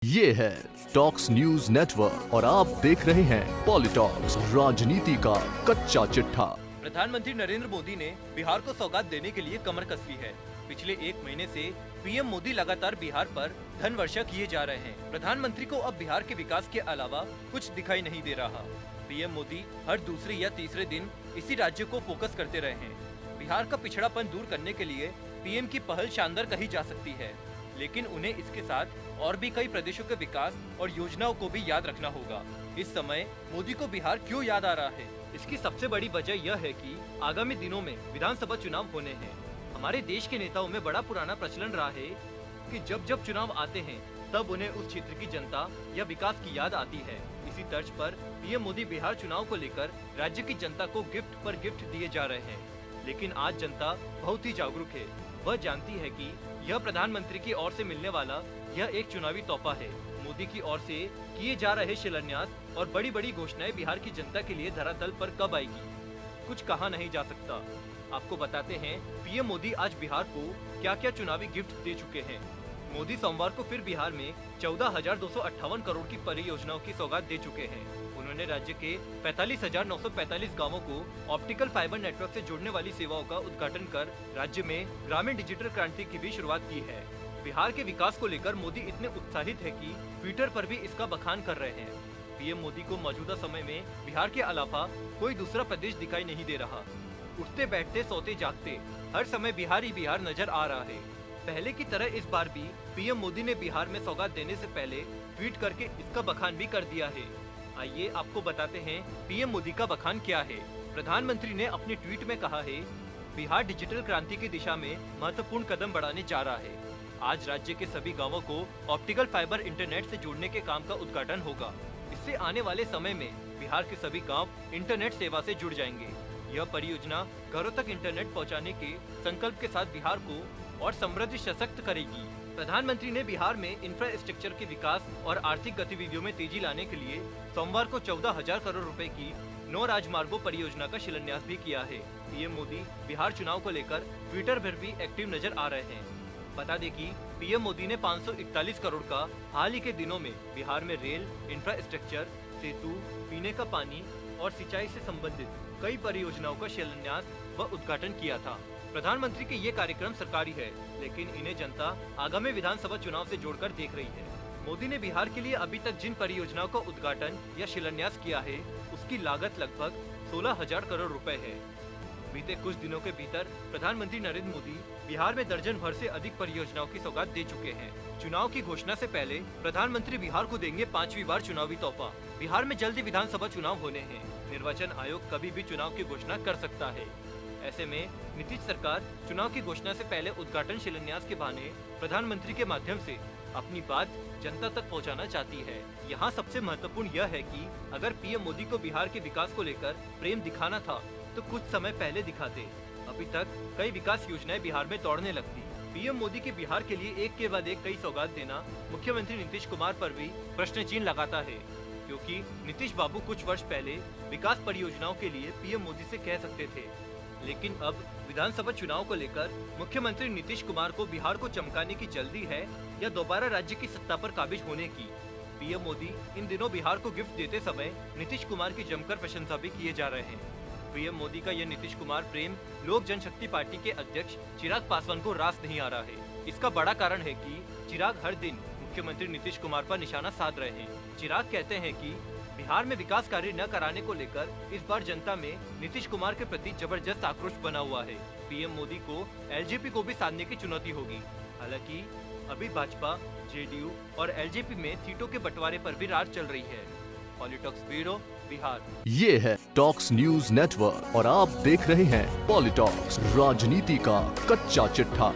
ये है talks news network और आप देख रहे हैं पॉलिटॉक्स, राजनीति का कच्चा चिट्ठा। प्रधानमंत्री नरेंद्र मोदी ने बिहार को सौगात देने के लिए कमर कस ली है। पिछले एक महीने से पीएम मोदी लगातार बिहार पर धन वर्षा किए जा रहे हैं। प्रधानमंत्री को अब बिहार के विकास के अलावा कुछ दिखाई नहीं दे रहा। पीएम मोदी हर दूसरे या तीसरे दिन इसी राज्य को फोकस करते रहे हैं। बिहार का पिछड़ापन दूर करने के लिए पीएम की पहल शानदार कही जा सकती है, लेकिन उन्हें इसके साथ और भी कई प्रदेशों के विकास और योजनाओं को भी याद रखना होगा। इस समय मोदी को बिहार क्यों याद आ रहा है? इसकी सबसे बड़ी वजह यह है कि आगामी दिनों में विधानसभा चुनाव होने हैं। हमारे देश के नेताओं में बड़ा पुराना प्रचलन रहा है कि जब जब चुनाव आते हैं तब उन्हें उस क्षेत्र की जनता या विकास की याद आती है। इसी तर्ज पर पीएम मोदी बिहार चुनाव को लेकर राज्य की जनता को गिफ्ट पर गिफ्ट दिए जा रहे हैं, लेकिन आज जनता बहुत ही जागरूक है। वह जानती है कि यह प्रधानमंत्री की ओर से मिलने वाला यह एक चुनावी तोहफा है। मोदी की ओर से किए जा रहे शिलान्यास और बड़ी बड़ी घोषणाएं बिहार की जनता के लिए धरातल पर कब आएगी, कुछ कहा नहीं जा सकता। आपको बताते हैं पीएम मोदी आज बिहार को क्या क्या चुनावी गिफ्ट दे चुके हैं। मोदी सोमवार को फिर बिहार में 14,258 करोड़ की परियोजनाओं की सौगात दे चुके हैं। उन्होंने राज्य के 45,945 गांवों को ऑप्टिकल फाइबर नेटवर्क से जोड़ने वाली सेवाओं का उद्घाटन कर राज्य में ग्रामीण डिजिटल क्रांति की भी शुरुआत की है। बिहार के विकास को लेकर मोदी इतने उत्साहित है कि ट्विटर पर भी इसका बखान कर रहे हैं। पीएम मोदी को मौजूदा समय में बिहार के अलावा कोई दूसरा प्रदेश दिखाई नहीं दे रहा। उठते बैठते सोते जागते हर समय बिहार ही बिहार नजर आ रहा है। पहले की तरह इस बार भी पीएम मोदी ने बिहार में सौगात देने से पहले ट्वीट करके इसका बखान भी कर दिया है। आइए आपको बताते हैं पीएम मोदी का बखान क्या है। प्रधानमंत्री ने अपने ट्वीट में कहा है, बिहार डिजिटल क्रांति की दिशा में महत्वपूर्ण कदम बढ़ाने जा रहा है। आज राज्य के सभी गाँवों को ऑप्टिकल फाइबर इंटरनेट से जोड़ने के काम का उद्घाटन होगा। इससे आने वाले समय में बिहार के सभी गाँव इंटरनेट सेवा से जुड़ जाएंगे। यह परियोजना घरों तक इंटरनेट पहुँचाने के संकल्प के साथ बिहार को और समृद्ध सशक्त करेगी। प्रधानमंत्री ने बिहार में इंफ्रास्ट्रक्चर के विकास और आर्थिक गतिविधियों में तेजी लाने के लिए सोमवार को 14,000 करोड़ रुपए की 9 राजमार्गों परियोजना का शिलान्यास भी किया है। पीएम मोदी बिहार चुनाव को लेकर ट्विटर पर भी एक्टिव नजर आ रहे हैं। बता दें कि पीएम मोदी ने 541 करोड़ का हाल ही के दिनों में बिहार में रेल, इंफ्रास्ट्रक्चर, सेतु, पीने का पानी और सिंचाई से संबंधित कई परियोजनाओं का शिलान्यास व उद्घाटन किया था। प्रधानमंत्री के ये कार्यक्रम सरकारी है, लेकिन इन्हें जनता आगामी विधानसभा चुनाव से जोड़कर देख रही है। मोदी ने बिहार के लिए अभी तक जिन परियोजनाओं का उद्घाटन या शिलान्यास किया है, उसकी लागत लगभग 16,000 करोड़ रुपए है। बीते कुछ दिनों के भीतर प्रधानमंत्री नरेंद्र मोदी बिहार में दर्जन भर से अधिक परियोजनाओं की सौगात दे चुके हैं। चुनाव की घोषणा से पहले प्रधानमंत्री बिहार को देंगे 5वीं बार चुनावी तोहफा। बिहार में जल्दी विधानसभा चुनाव होने हैं। निर्वाचन आयोग कभी भी चुनाव की घोषणा कर सकता है। ऐसे में नीतीश सरकार चुनाव की घोषणा से पहले उद्घाटन शिलान्यास के बहाने प्रधानमंत्री के माध्यम से अपनी बात जनता तक पहुंचाना चाहती है। यहाँ सबसे महत्वपूर्ण यह है कि अगर पीएम मोदी को बिहार के विकास को लेकर प्रेम दिखाना था तो कुछ समय पहले दिखाते। अभी तक कई विकास योजनाएं बिहार में दौड़ने लगती। पीएम मोदी के बिहार के लिए एक के बाद एक कई सौगात देना मुख्यमंत्री नीतीश कुमार पर भी प्रश्न चिन्ह लगाता है, क्योंकि नीतीश बाबू कुछ वर्ष पहले विकास परियोजनाओं के लिए पीएम मोदी से कह सकते थे, लेकिन अब विधानसभा चुनाव को लेकर मुख्यमंत्री नीतीश कुमार को बिहार को चमकाने की जल्दी है या दोबारा राज्य की सत्ता पर काबिज होने की। पीएम मोदी इन दिनों बिहार को गिफ्ट देते समय नीतीश कुमार की जमकर प्रशंसा भी किए जा रहे हैं। पीएम मोदी का यह नीतीश कुमार प्रेम लोक जनशक्ति पार्टी के अध्यक्ष चिराग पासवान को रास नहीं आ रहा है। इसका बड़ा कारण है कि चिराग हर दिन मुख्यमंत्री नीतीश कुमार पर निशाना साध रहे हैं। चिराग कहते हैं कि बिहार में विकास कार्य न कराने को लेकर इस बार जनता में नीतीश कुमार के प्रति जबरदस्त आक्रोश बना हुआ है। पीएम मोदी को एलजेपी को भी साधने की चुनौती होगी। हालांकि अभी भाजपा, जेडीयू और एलजेपी में सीटों के बंटवारे पर भी रार चल रही है। पॉलिटॉक्स ब्यूरो, बिहार। ये है टॉक्स न्यूज नेटवर्क और आप देख रहे हैं पॉलिटॉक्स, राजनीति का कच्चा चिट्ठा।